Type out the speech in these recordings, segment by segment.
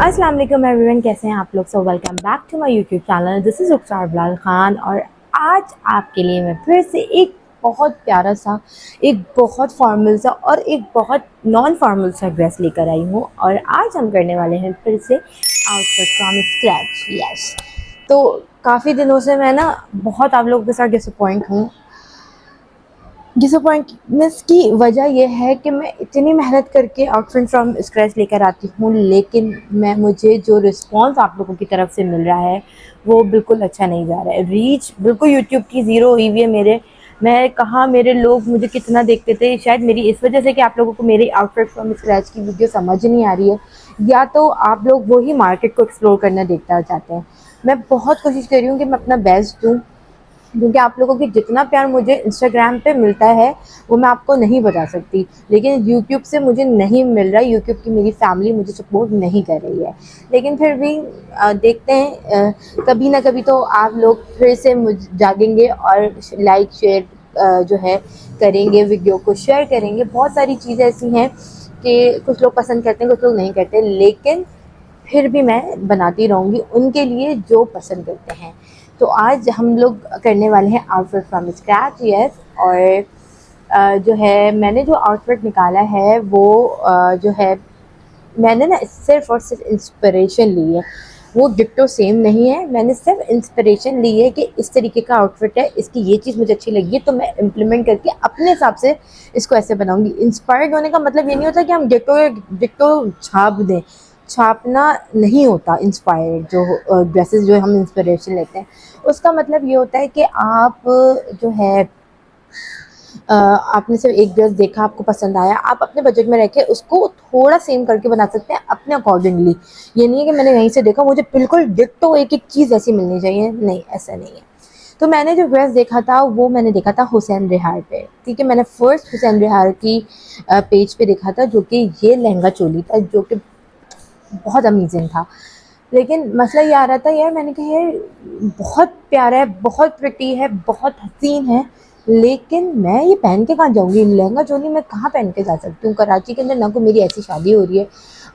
अस्सलाम वालेकुम एवरीवन, कैसे हैं आप लोग। So welcome back to my YouTube channel. This is Rukhsar Bilal Khan और आज आपके लिए मैं फिर से एक बहुत प्यारा सा, एक बहुत फॉर्मल सा और एक बहुत नॉन फॉर्मल सा ड्रेस लेकर आई हूँ। और आज हम करने वाले हैं फिर से आउटफिट फ्रॉम स्क्रैच। यस, तो काफ़ी दिनों से मैं ना बहुत आप लोगों के साथ डिसअपॉइंट हूँ। डिसअपॉइंटनेस की वजह यह है कि मैं इतनी मेहनत करके आउटफिट फ्रॉम स्क्रैच लेकर आती हूँ, लेकिन मुझे जो रिस्पांस आप लोगों की तरफ से मिल रहा है वो बिल्कुल अच्छा नहीं जा रहा है। रीच बिल्कुल यूट्यूब की ज़ीरो हुई हुई है मेरे। मैं कहाँ मेरे लोग मुझे कितना देखते थे, शायद मेरी इस वजह से कि आप लोगों को मेरी आउटफिट फ्रॉम स्क्रैच की वीडियो समझ नहीं आ रही है, या तो आप लोग वही मार्केट को एक्सप्लोर करना देखना चाहते हैं। मैं बहुत कोशिश कर रही हूँ कि मैं अपना बेस्ट दूँ, क्योंकि आप लोगों की जितना प्यार मुझे इंस्टाग्राम पे मिलता है वो मैं आपको नहीं बता सकती, लेकिन यूट्यूब से मुझे नहीं मिल रहा है। यूट्यूब की मेरी फैमिली मुझे सपोर्ट नहीं कर रही है, लेकिन फिर भी देखते हैं, कभी ना कभी तो आप लोग फिर से मुझ जागेंगे और लाइक शेयर जो है करेंगे, वीडियो को शेयर करेंगे। बहुत सारी चीज़ें ऐसी हैं कि कुछ लोग पसंद करते हैं, कुछ लोग नहीं करते, लेकिन फिर भी मैं बनाती रहूँगी उनके लिए जो पसंद करते हैं। तो आज हम लोग करने वाले हैं आउटफिट फ्रॉम स्क्रैच। यस, और जो है मैंने जो आउटफिट निकाला है वो जो है मैंने ना सिर्फ और सिर्फ इंस्पिरेशन ली है। वो डिक्टो सेम नहीं है, मैंने सिर्फ इंस्पिरेशन ली है कि इस तरीके का आउटफिट है, इसकी ये चीज़ मुझे अच्छी लगी है तो मैं इम्प्लीमेंट करके अपने हिसाब से इसको ऐसे बनाऊंगी। इंस्पायर्ड होने का मतलब ये नहीं होता कि हम डिक्टो छाप दें। छापना नहीं होता इंस्पायर्ड जो ड्रेसेस जो हम इंस्पिरेशन लेते हैं, उसका मतलब ये होता है कि आप जो है आपने सिर्फ एक ड्रेस देखा, आपको पसंद आया, आप अपने बजट में रह के उसको थोड़ा सेम करके बना सकते हैं अपने अकॉर्डिंगली। ये नहीं है कि मैंने यहीं से देखा मुझे बिल्कुल डिट्टो एक एक चीज़ ऐसी मिलनी चाहिए, नहीं, ऐसा नहीं है। तो मैंने जो ड्रेस देखा था वो मैंने देखा था हुसैन रिहार पे। ठीक है, मैंने फर्स्ट हुसैन रिहार की पेज पे देखा था, जो कि ये लहंगा चोली था, जो कि बहुत अमेजिंग था। लेकिन मसला ये आ रहा था, यार मैंने कहा यार बहुत प्यारा है, बहुत प्रिटी है, बहुत हसीन है, लेकिन मैं ये पहन के कहाँ जाऊँगी, लहंगा चोली मैं कहाँ पहन के जा सकती हूँ। कराची के अंदर ना कोई मेरी ऐसी शादी हो रही है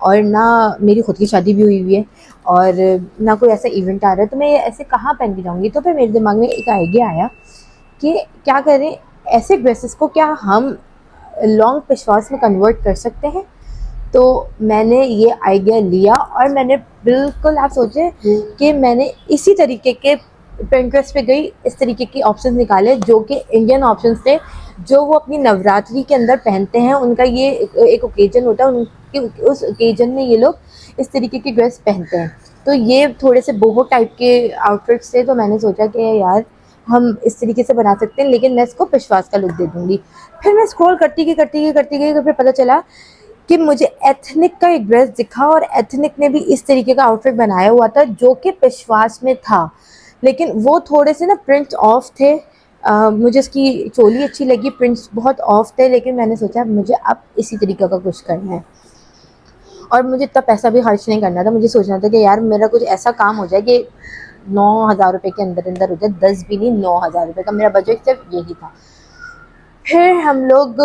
और ना मेरी खुद की शादी भी हुई हुई है और ना कोई ऐसा इवेंट आ रहा है, तो मैं ये ऐसे कहाँ पहन के जाऊँगी। तो फिर मेरे दिमाग में एक आइडिया आया कि क्या करें, ऐसे ड्रेसेस को क्या हम लॉन्ग पेशवास में कन्वर्ट कर सकते हैं। तो मैंने ये आइडिया लिया और मैंने बिल्कुल, आप सोचें कि मैंने इसी तरीके के पिंटरेस्ट पे गई, इस तरीके के ऑप्शंस निकाले जो कि इंडियन ऑप्शंस थे, जो वो अपनी नवरात्रि के अंदर पहनते हैं। उनका ये एक ओकेजन होता है, उनके उस ओकेजन में ये लोग इस तरीके की ड्रेस पहनते हैं। तो ये थोड़े से बोहो टाइप के आउटफिट्स थे, तो मैंने सोचा कि यार हम इस तरीके से बना सकते हैं, लेकिन मैं इसको पेशवास का लुक दे दूँगी। फिर मैं स्क्रॉल करती गई, फिर पता चला कि मुझे एथनिक का एक ड्रेस दिखा और एथनिक ने भी इस तरीके का आउटफिट बनाया हुआ था जो कि पेशवास में था, लेकिन वो थोड़े से ना प्रिंट्स ऑफ थे। मुझे इसकी चोली अच्छी लगी, प्रिंट्स बहुत ऑफ थे, लेकिन मैंने सोचा मुझे अब इसी तरीके का कुछ करना है और मुझे इतना पैसा भी खर्च नहीं करना था। मुझे सोचना था कि यार मेरा कुछ ऐसा काम हो जाए कि 9,000 रुपये के अंदर अंदर हो जाए, 10 भी नहीं, 9,000 रुपये का मेरा बजट सिर्फ यही था। फिर हम लोग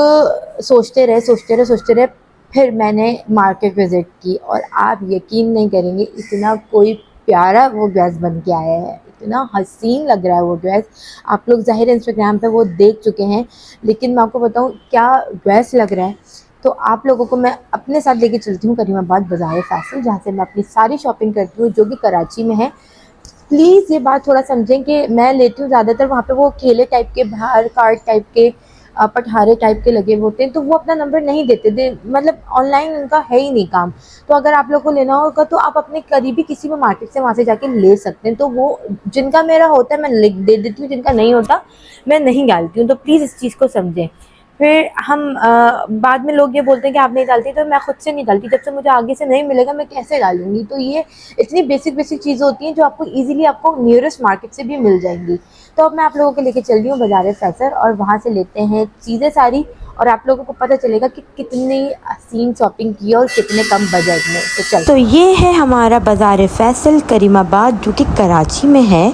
सोचते रहे। फिर मैंने मार्केट विज़िट की और आप यकीन नहीं करेंगे, इतना कोई प्यारा वो ड्रेस बन के आया है, इतना हसीन लग रहा है वो ड्रेस। आप लोग ज़ाहिर इंस्टाग्राम पे वो देख चुके हैं, लेकिन मैं आपको बताऊँ क्या ड्रेस लग रहा है। तो आप लोगों को मैं अपने साथ लेके चलती हूँ करीमाबाद बाज़ार फैसल, जहाँ से मैं अपनी सारी शॉपिंग करती हूँ, जो कि कराची में है। प्लीज़ ये बात थोड़ा समझें कि मैं लेती हूँ ज़्यादातर वहाँ पे वो केले टाइप के, बाहर कार्ड टाइप के, पठारे टाइप के लगे होते हैं, तो वो अपना नंबर नहीं देते मतलब ऑनलाइन उनका है ही नहीं काम। तो अगर आप लोग को लेना होगा तो आप अपने करीबी किसी भी मार्केट से वहाँ से जाके ले सकते हैं। तो वो जिनका मेरा होता है मैं लिख दे देती हूँ, जिनका नहीं होता मैं नहीं डालती हूँ। तो प्लीज़ इस चीज़ को समझें। फिर हम बाद में लोग ये बोलते हैं कि आप नहीं डालती, तो मैं खुद से नहीं डालती, जब से मुझे आगे से नहीं मिलेगा मैं कैसे डालूंगी। तो ये इतनी बेसिक चीज़ें होती हैं जो आपको इजीली आपको नियरेस्ट मार्केट से भी मिल जाएंगी। तो अब मैं आप लोगों को लेके चल रही हूँ बाज़ार फैसल और वहाँ से लेते हैं चीज़ें सारी, और आप लोगों को पता चलेगा कि कितनी हसीन शॉपिंग की और कितने कम बजट में। तो चल, तो ये है हमारा बाज़ार फैसल करीमाबाद, जो कि कराची में है।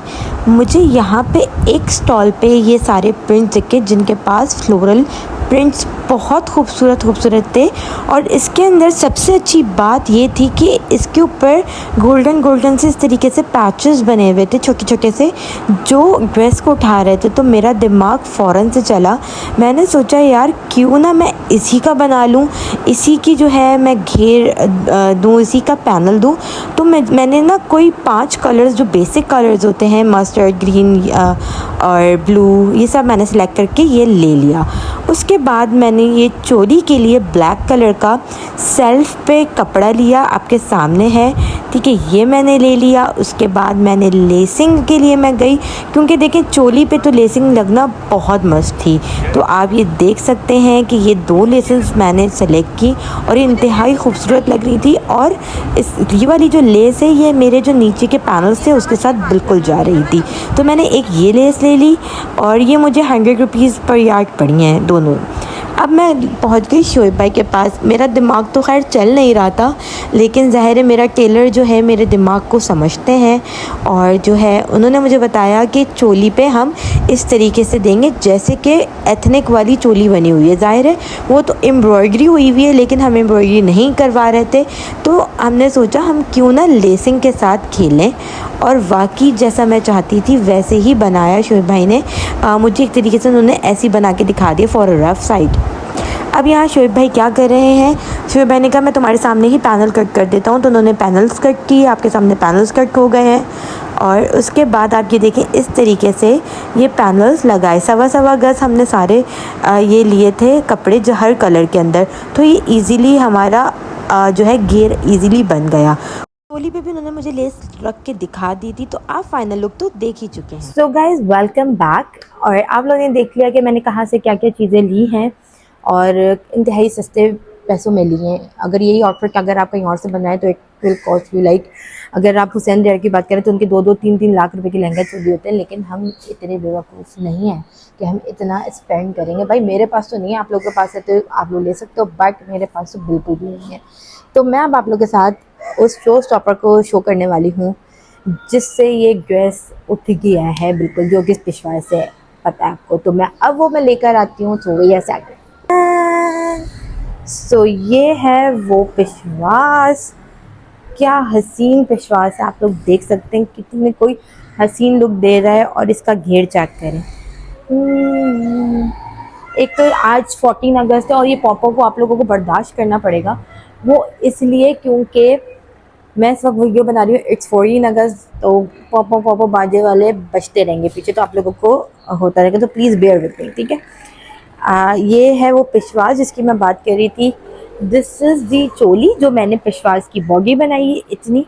मुझे यहाँ पे एक स्टॉल पे ये सारे प्रिंट्स दिखे जिनके पास फ्लोरल प्रिंट्स बहुत खूबसूरत थे। और इसके अंदर सबसे अच्छी बात ये थी कि इसके ऊपर गोल्डन से इस तरीके से पैचेस बने हुए थे छोटे छोटे से, जो ड्रेस को उठा रहे थे। तो मेरा दिमाग फ़ौरन से चला, मैंने सोचा यार क्यों ना मैं इसी का बना लूँ, इसी की जो है मैं घेर दूँ, इसी का पैनल दूँ। तो मैंने ना कोई 5 कलर्स जो बेसिक कलर्स होते हैं, मस्टर्ड, ग्रीन और ब्लू, ये सब मैंने सेलेक्ट करके ये ले लिया। उसके बाद मैंने ये चोली के लिए ब्लैक कलर का सेल्फ पे कपड़ा लिया, आपके सामने है, ठीक है, ये मैंने ले लिया। उसके बाद मैंने लेसिंग के लिए मैं गई, क्योंकि देखें चोली पे तो लेसिंग लगना बहुत मस्त थी। तो आप ये देख सकते हैं कि ये 2 लेसेस मैंने सेलेक्ट की और ये इंतहाई खूबसूरत लग रही थी। और ये वाली जो लेस है ये मेरे जो नीचे के पैनल्स थे उसके साथ बिल्कुल जा रही थी। तो मैंने एक ये लेस ले ली और ये मुझे 100 रुपीज़ पर यार्ड पड़ी हैं दोनों। अब मैं पहुंच गई शोएब भाई के पास। मेरा दिमाग तो खैर चल नहीं रहा था, लेकिन ज़ाहिर है मेरा टेलर जो है मेरे दिमाग को समझते हैं, और जो है उन्होंने मुझे बताया कि चोली पे हम इस तरीके से देंगे जैसे कि एथनिक वाली चोली बनी हुई है। ज़ाहिर है वो तो एम्ब्रॉयडरी हुई हुई है, लेकिन हम एम्ब्रॉयडरी नहीं करवा रहे थे, तो हमने सोचा हम क्यों ना लेसिंग के साथ खेलें। और वाकई जैसा मैं चाहती थी वैसे ही बनाया शोएब भाई ने। मुझे एक तरीके से उन्होंने ऐसी बना के दिखा दिया फॉर अ रफ साइड। अब यहाँ शोएब भाई क्या कर रहे हैं, शोएब भाई ने कहा मैं तुम्हारे सामने ही पैनल कट कर देता हूँ। तो उन्होंने पैनल्स कट किए, आपके सामने पैनल्स कट हो गए हैं। और उसके बाद आप ये देखें इस तरीके से ये पैनल्स लगाए, 1.25 गज हमने सारे ये लिए थे कपड़े जो हर कलर के अंदर। तो ये ईज़िली हमारा जो है घेर ईज़िली बन गया। चोली पे भी उन्होंने मुझे लेस रख के दिखा दी थी। तो आप फाइनल लुक तो देख ही चुके हैं। So guys welcome back. और आप लोगों ने देख लिया कि मैंने कहाँ से क्या क्या चीज़ें ली हैं और इंतहाई सस्ते पैसों में लिए हैं। अगर यही आउटफिट अगर आप कहीं और से बनाएं तो it will cost you like, अगर आप हुसैन डेयर की बात करें तो उनके 2-2, 3-3 लाख रुपए के लहंगा चोली होते हैं। लेकिन हम इतने बेवकूफ़ नहीं हैं कि हम इतना स्पेंड करेंगे। भाई मेरे पास तो नहीं है, आप लोगों के पास है तो आप लोग ले सकते हो, बट मेरे पास तो बिल्कुल भी नहीं है। तो मैं अब आप लोग के साथ उस शो स्टॉपर को शो करने वाली हूँ जिससे ये ड्रेस उठ गया है बिल्कुल, जो कि पेशवा से पता है आपको। तो मैं लेकर आती हूँ। तो ये सो ये है वो पेशवास, क्या हसीन पेशवास है, आप लोग देख सकते हैं कितने कोई हसीन लुक दे रहा है। और इसका घेर चेक करें। एक तो आज 14 अगस्त है और ये पॉपो को आप लोगों को बर्दाश्त करना पड़ेगा, वो इसलिए क्योंकि मैं इस वक्त वीडियो बना रही हूँ, इट्स 14 अगस्त, तो पॉपो बाजे वाले बजते रहेंगे पीछे, तो आप लोगों को होता रहेगा। तो प्लीज़ बेयर विद मी, ठीक है। ये है वो पेशवास जिसकी मैं बात कर रही थी। दिस इज़ दी चोली जो मैंने पेशवास की बॉडी बनाई है इतनी,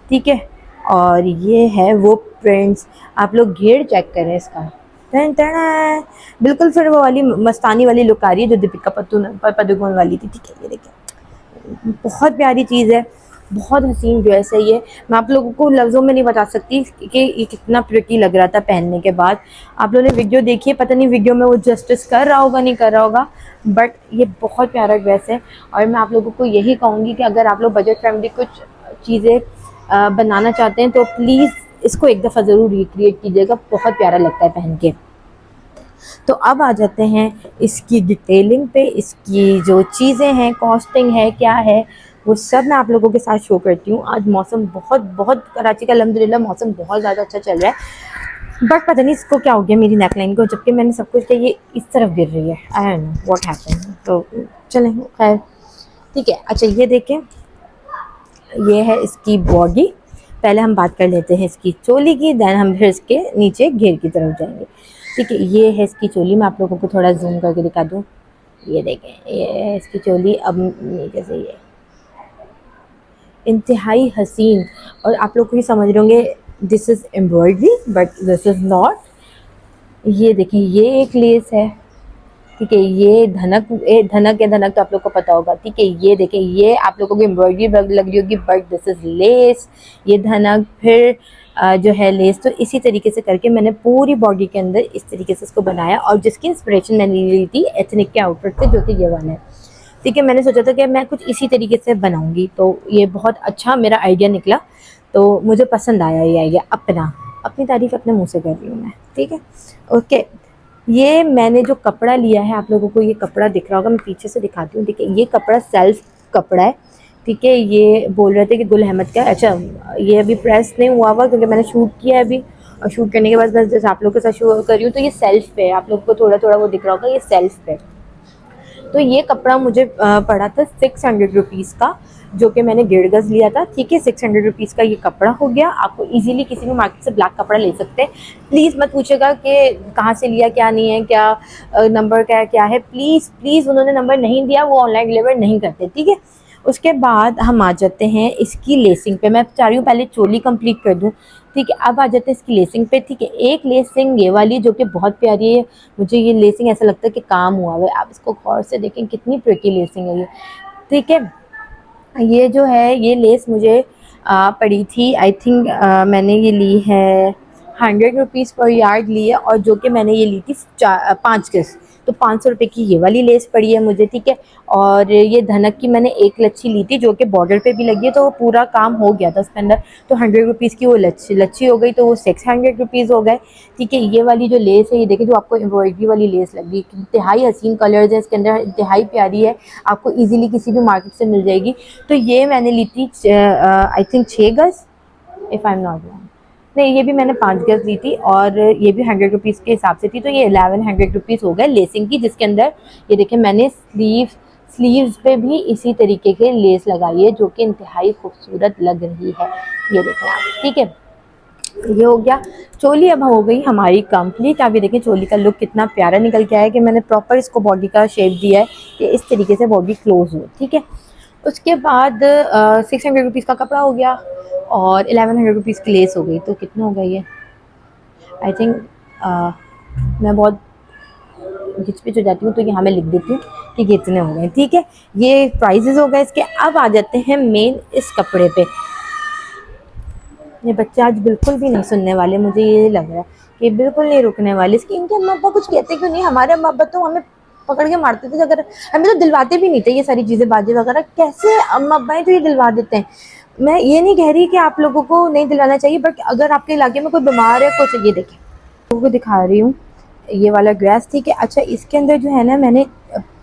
ठीक है। और ये है वो प्रिंट्स, आप लोग घेर चेक करें इसका, टन टन, बिल्कुल फिर वो वाली मस्तानी वाली लुक आ रही है जो दीपिका पादुकोण वाली थी, ठीक है। ये देखिए बहुत प्यारी चीज़ है, बहुत हसीन ड्रेस है ये। मैं आप लोगों को लफ्ज़ों में नहीं बता सकती कि ये कितना प्रिटी लग रहा था पहनने के बाद। आप लोगों ने वीडियो देखी है, पता नहीं वीडियो में वो जस्टिस कर रहा होगा नहीं कर रहा होगा, बट ये बहुत प्यारा ड्रेस है। और मैं आप लोगों को यही कहूँगी कि अगर आप लोग बजट फ्रेंडली कुछ चीज़ें बनाना चाहते हैं तो प्लीज़ इसको एक दफ़ा ज़रूर रिक्रिएट कीजिएगा, बहुत प्यारा लगता है पहन के। तो अब आ जाते हैं इसकी डिटेलिंग पे, इसकी जो चीज़ें हैं, कॉस्टिंग है, क्या है, वो सब मैं आप लोगों के साथ शो करती हूँ। आज मौसम बहुत कराची का अल्हम्दुलिल्लाह मौसम बहुत ज़्यादा अच्छा चल रहा है, बट पता नहीं इसको क्या हो गया मेरी नेकलाइन को, जबकि मैंने सब कुछ किया ये इस तरफ गिर रही है। I don't know what happened. तो चलें खैर ठीक है। अच्छा ये देखें, ये है इसकी बॉडी। पहले हम बात कर लेते हैं इसकी चोली की, देन हम फिर इसके नीचे घेर की तरफ जाएंगे, ठीक है। ये है इसकी चोली, मैं आप लोगों को थोड़ा जूम करके दिखा दूँ। ये देखें, ये है इसकी चोली। अब नीचे से ये इंतहाई हसीन, और आप लोग भी समझ रहे होंगे this is embroidery but this is not. ये देखिए ये एक लेस है, ठीक है। ये धनक धनक तो आप लोग को पता होगा, ठीक है। ये देखिए ये आप लोगों को एम्ब्रॉयडरी लग रही होगी बट दिस इज़ लेस। ये धनक, फिर जो है लेस। तो इसी तरीके से करके मैंने पूरी बॉडी के अंदर इस तरीके से इसको बनाया, और जिसकी इंस्पिरेशन मैंने ली थी एथनिक के आउटफिट से, जो कि ये वाला है, ठीक है। मैंने सोचा था कि मैं कुछ इसी तरीके से बनाऊंगी, तो ये बहुत अच्छा मेरा आइडिया निकला, तो मुझे पसंद आया ये आइडिया अपना। अपनी तारीफ़ अपने मुँह से कर रही हूँ मैं, ठीक है। ओके, ये मैंने जो कपड़ा लिया है, आप लोगों को ये कपड़ा दिख रहा होगा, मैं पीछे से दिखाती हूँ। देखिए ये कपड़ा सेल्फ कपड़ा है, ठीक है। ये बोल रहे थे कि गुल अहमद का, अच्छा ये अभी प्रेस नहीं हुआ हुआ क्योंकि मैंने शूट किया है अभी, और शूट करने के बाद बस जैसे आप लोग के साथ शूट कर रही हूँ, तो ये सेल्फ पे है, आप लोग को थोड़ा थोड़ा वो दिख रहा होगा, ये सेल्फ पे। तो ये कपड़ा मुझे पड़ा था 600 रुपीज़ का, जो कि मैंने 1.5 गज़ लिया था, ठीक है। 600 रुपीज़ का ये कपड़ा हो गया। आपको इजीली किसी भी मार्केट से ब्लैक कपड़ा ले सकते हैं। प्लीज़ मत पूछेगा कि कहाँ से लिया, क्या नहीं है, क्या नंबर क्या है। प्लीज़ प्लीज़, उन्होंने नंबर नहीं दिया, वो ऑनलाइन डिलीवर नहीं करते, ठीक है। उसके बाद हम आ जाते हैं इसकी लेसिंग पे। मैं चाह रही हूँ पहले चोली कंप्लीट कर दूँ, ठीक है। अब आ जाते हैं इसकी लेसिंग पे, ठीक है। एक लेसिंग ये वाली जो कि बहुत प्यारी है, मुझे ये लेसिंग ऐसा लगता है कि काम हुआ है। आप इसको गौर से देखें, कितनी प्रिटी लेसिंग है ये, ठीक है। ये जो है ये लेस मुझे पड़ी थी, आई थिंक मैंने ये ली है 100 रुपीज़ पर यार्ड ली है, और जो कि मैंने ये ली थी 5 गज, तो 500 रुपये की ये वाली लेस पड़ी है मुझे, ठीक है। और ये धनक की मैंने एक लच्छी ली थी जो कि बॉर्डर पे भी लगी है, तो वो पूरा काम हो गया था उसके अंदर। तो 100 रुपीज़ की वो लच्छी हो गई, तो वो 600 रुपीज़ हो गए, ठीक है। ये वाली जो लेस है, ये देखिए जो आपको एम्ब्रॉयडरी वाली लेस लगी, इंतहाई हसीन कलर्स है इसके अंदर, इंतहाई प्यारी है, आपको ईजिली किसी भी मार्केट से मिल जाएगी। तो ये मैंने ली थी आई थिंक 6 गज़, if I am not wrong, नहीं ये भी मैंने 5 गज़ ली थी, और ये भी 100 रुपीज़ के हिसाब से थी, तो ये 1100 रुपीज़ हो गए लेसिंग की, जिसके अंदर ये देखिए मैंने स्लीव्स पे भी इसी तरीके के लेस लगाई है, जो कि इंतहाई खूबसूरत लग रही है, ये देखें आप, ठीक है। ये हो गया। चोली अब हो गई हमारी कंप्लीट। आप ये देखें चोली का लुक कितना प्यारा निकल के आया है कि मैंने प्रॉपर इसको बॉडी का शेप दिया है कि इस तरीके से बॉडी क्लोज हो, ठीक है। उसके बाद 600 रुपीज़ का कपड़ा हो गया, और 1100 रुपीज़ की लेस हो गई, तो कितना हो गया ये, आई थिंक मैं बहुत घिचपिच हो जाती हूँ, तो यहाँ मैं लिख देती हूँ कि कितने हो गए, ठीक है। ये प्राइजेस हो गए इसके। अब आ जाते हैं मेन इस कपड़े पे। ये बच्चे आज बिल्कुल भी नहीं सुनने वाले, मुझे ये लग रहा है कि बिल्कुल नहीं रुकने वाले। इसकी इनके अम्मा अब्बा कुछ कहते क्यों नहीं, हमारे अम्मा अब्बा तो हमें पकड़ के मारते थे, अगर हमें तो दिलवाते भी नहीं थे ये सारी चीज़ें, बाजी वगैरह। कैसे अम्मा अब्बा हैं जो ये दिलवा देते हैं। मैं ये नहीं कह रही कि आप लोगों को नहीं दिलवाना चाहिए, बट अगर आपके इलाके में कोई बीमार है कुछ, ये देखें लोगों को दिखा रही हूँ ये वाला ड्रेस, ठीक है। अच्छा इसके अंदर जो है ना, मैंने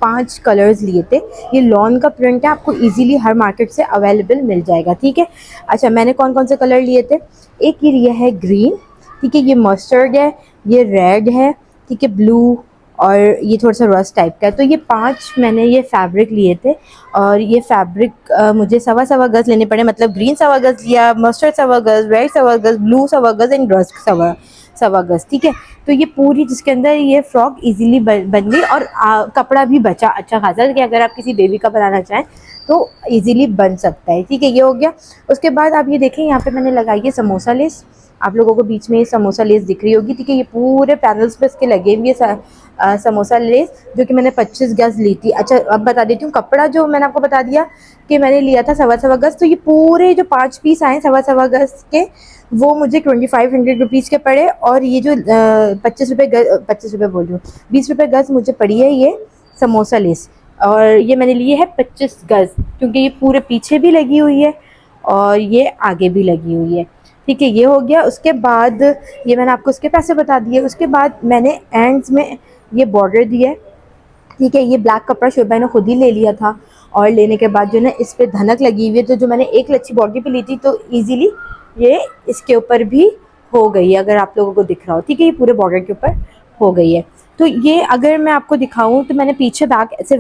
5 कलर्स लिए थे। ये लॉन का प्रिंट है, आपको इजीली हर मार्केट से अवेलेबल मिल जाएगा, ठीक है। अच्छा मैंने कौन कौन से कलर लिए थे, एक ये लिया है ग्रीन, ठीक है, ये मस्टर्ड है, ये रेड है, ठीक है, ब्लू, और ये थोड़ा सा रस्ट टाइप का है। तो ये 5 मैंने ये फैब्रिक लिए थे, और ये फैब्रिक मुझे 1.25 गज़ लेने पड़े, मतलब ग्रीन 1.25 गज़ लिया, मस्टर्ड 1.25 गज़, रेड 1.25 गज़, ब्लू 1.25 गज़ एंड रस्ट 1.25 गज़, ठीक है। तो ये पूरी जिसके अंदर ये फ्रॉक इजीली बन गई, और कपड़ा भी बचा अच्छा खासा कि अगर आप किसी बेबी का बनाना चाहें तो इजीली बन सकता है, ठीक है। ये हो गया। उसके बाद आप ये देखें यहाँ पे मैंने लगाई है समोसा लेस, आप लोगों को बीच में समोसा लेस दिख रही होगी, ठीक है। ये पूरे पैनल्स पे इसके लगे हुए समोसा लेस, जो कि मैंने 25 गज़ ली थी। अच्छा अब बता देती हूँ, कपड़ा जो मैंने आपको बता दिया कि मैंने लिया था 1.25 गज़, तो ये पूरे जो 5 पीस आए 1.25 गज़ के, वो मुझे 2500 रुपीज़ के पड़े। और ये जो 25 रुपये बोल रही हूँ, 20 रुपये गज़ मुझे पड़ी है ये समोसा लेस, और ये मैंने लिए है 25 गज़, क्योंकि ये पूरे पीछे भी लगी हुई है और ये आगे भी लगी हुई है, ठीक है। ये हो गया। उसके बाद ये मैंने आपको उसके पैसे बता दिए। उसके बाद मैंने एंड्स में ये बॉर्डर दिया है, ठीक है। ये ब्लैक कपड़ा शोभा भाई ने खुद ही ले लिया था, और लेने के बाद जो है इस पर धनक लगी हुई है, तो जो मैंने एक लच्छी बॉडी पे ली थी, तो ईजिली ये इसके ऊपर भी हो गई है, अगर आप लोगों को दिख रहा हो, ठीक है। ये पूरे बॉर्डर के ऊपर हो गई है। तो ये अगर मैं आपको दिखाऊं तो मैंने पीछे बैक ऐसे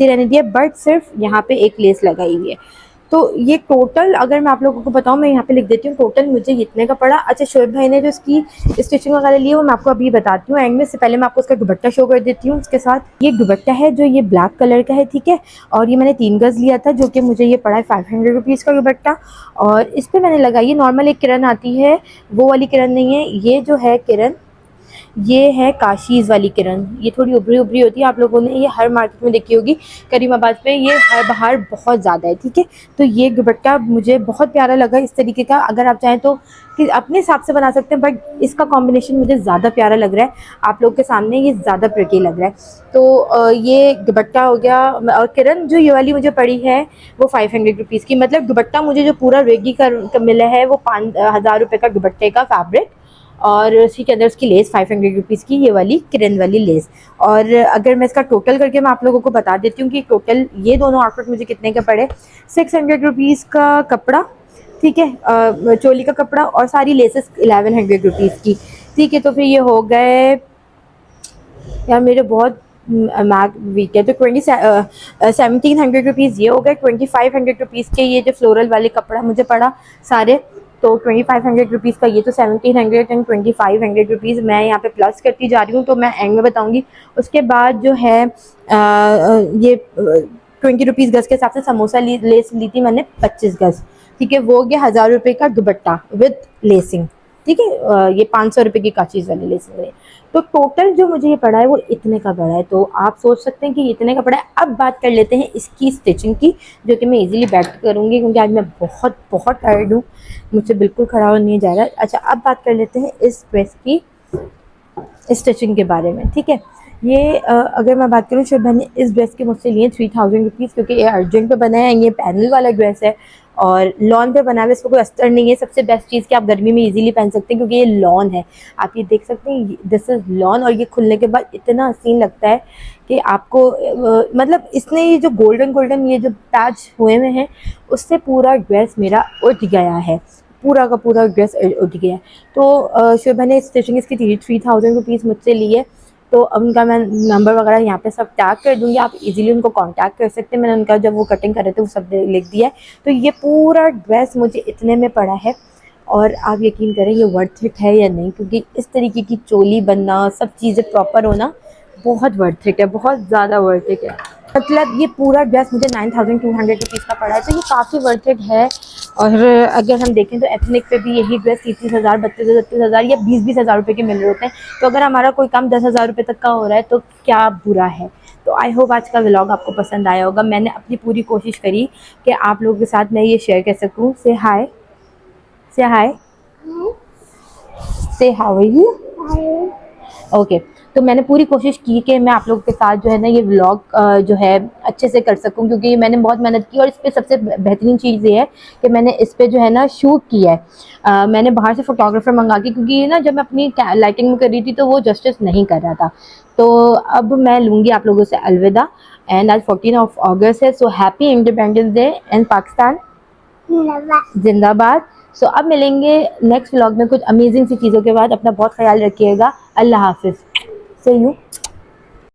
रहने दिया, बट सिर्फ यहाँ पे एक लेस लगाई हुई है। तो ये टोटल अगर मैं आप लोगों को बताऊं, मैं यहाँ पे लिख देती हूँ, टोटल मुझे इतने का पड़ा। अच्छा शोएब भाई ने जो इसकी स्टिचिंग वगैरह ली है वो मैं आपको अभी बताती हूँ एंड में। से पहले मैं आपको उसका दुपट्टा शो कर देती हूँ। उसके साथ ये दुपट्टा है जो ये ब्लैक कलर का है, ठीक है। और ये मैंने 3 गज़ लिया था, जो कि मुझे ये पड़ा है 500 रुपीज़ का दुपट्टा। और इस पर मैंने लगाई है नॉर्मल एक किरण आती है, वो वाली किरण नहीं है। ये जो है किरण, ये है काशीज़ वाली किरण, ये थोड़ी उभरी उभरी होती है, आप लोगों ने ये हर मार्केट में देखी होगी करीमाबाद पे, ये हर बाहर बहुत ज़्यादा है, ठीक है। तो ये दुपट्टा मुझे बहुत प्यारा लगा इस तरीके का। अगर आप चाहें तो कि अपने हिसाब से बना सकते हैं, बट इसका कॉम्बिनेशन मुझे ज़्यादा प्यारा लग रहा है, आप लोग के सामने ये ज़्यादा प्रिटी लग रहा है। तो ये दुपट्टा हो गया। और किरण जो ये वाली मुझे पड़ी है वो 500 रुपीज़ की, मतलब दुपट्टा मुझे जो पूरा रेगी का मिला है वो 5000 रुपये का दुपट्टे का फैब्रिक और उसी के अंदर उसकी लेस 500 रुपीज़ की, ये वाली किरन वाली लेस। और अगर मैं इसका टोटल करके मैं आप लोगों को बता देती हूँ कि टोटल ये दोनों आउटफिट मुझे कितने के पड़े। 600 रुपीज़ का कपड़ा, ठीक है, चोली का कपड़ा, और सारी लेसेस 1100 रुपीज़ की, ठीक है। तो फिर ये हो गए यार मेरे बहुत मैग वीक है, तो 1700 रुपीज़ ये हो गए। 2500 रुपीज़ के ये जो फ्लोरल वाले कपड़ा मुझे पड़ा सारे, तो 2500 रुपीज़ का ये, तो 1700 एंड 2500 रुपीज़ मैं यहाँ पे प्लस करती जा रही हूँ, तो मैं एंड में बताऊँगी। उसके बाद जो है ये 20 रुपीज़ गज़ के हिसाब से समोसा लेस ली थी मैंने 25 गज़, ठीक है। वो हो गया 1000 रुपये का दुपट्टा विद लेसिंग, ठीक है। ये 500 रुपये की काचीज़ वाली लेसिंग है। तो टोटल जो मुझे ये पड़ा है वो इतने का पड़ा है। तो आप सोच सकते हैं कि इतने का पड़ा है। अब बात कर लेते हैं इसकी स्टिचिंग की, जो कि मैं इजीली बैठ करूँगी क्योंकि आज मैं बहुत बहुत टायर्ड हूँ, मुझसे बिल्कुल खड़ा हो नहीं जा रहा है। अच्छा, अब बात कर लेते हैं इस ड्रेस की स्टिचिंग के बारे में, ठीक है। ये अगर मैं बात करूँ, शुभ ने इस ड्रेस के मुझसे लिए 3000 रुपीज़, क्योंकि ये अर्जेंट पे बना है, ये पैनल वाला ड्रेस है और लॉन पे बना हुआ है, इसमें कोई अस्तर नहीं है। सबसे बेस्ट चीज़ कि आप गर्मी में इजीली पहन सकते हैं क्योंकि ये लॉन है। आप ये देख सकते हैं, दिस इज़ लॉन, और ये खुलने के बाद इतना हसीन लगता है कि आपको मतलब इसने ये जो गोल्डन गोल्डन ये जो पैच हुए हुए हैं, उससे पूरा ड्रेस मेरा उठ गया है, पूरा का पूरा ड्रेस उठ गया है। तो शोभा ने स्टिचिंग इसकी 3000 रुपीज़ मुझसे लिए। तो अब उनका मैं नंबर वगैरह यहाँ पे सब टैग कर दूँगी, आप इजीली उनको कांटेक्ट कर सकते हैं। मैंने उनका जब वो कटिंग कर रहे थे वो सब लिख दिया है। तो ये पूरा ड्रेस मुझे इतने में पड़ा है, और आप यकीन करें ये वर्थ इट है या नहीं, क्योंकि इस तरीके की चोली बनना, सब चीज़ें प्रॉपर होना बहुत वर्थ इट है, बहुत ज़्यादा वर्थ इट है। मतलब ये पूरा ड्रेस मुझे 9200 रुपीज़ का पड़ा है, तो ये काफ़ी वर्थ इट है। और अगर हम देखें तो एथनिक पे भी यही ड्रेस 30,000, 32,000 या 20,000 रुपये के मिल रहे होते हैं। तो अगर हमारा कोई काम 10,000 रुपये तक का हो रहा है तो क्या बुरा है। तो आई होप आज का व्लॉग आपको पसंद आया होगा। मैंने अपनी पूरी कोशिश करी कि आप लोगों के साथ मैं ये शेयर कर सकूँ। से हाय, से हाय, से हाउ आर यू, ओके। तो मैंने पूरी कोशिश की कि मैं आप लोगों के साथ जो है ना ये व्लॉग जो है अच्छे से कर सकूं, क्योंकि मैंने बहुत मेहनत की। और इस पे सबसे बेहतरीन चीज़ ये है कि मैंने इस पे जो है ना शूट किया है। मैंने बाहर से फोटोग्राफर मंगा के, क्योंकि ना जब मैं अपनी लाइटिंग में कर रही थी तो वो जस्टिस नहीं कर रहा था। तो अब मैं लूँगी आप लोगों से अलविदा। एंड आज 14 अगस्त है, so happy independence day in Pakistan, जिंदाबाद। सो अब मिलेंगे नेक्स्ट व्लॉग में कुछ अमेजिंग सी चीज़ों के बाद। अपना बहुत ख्याल रखिएगा। अल्लाह हाफिज़। See you.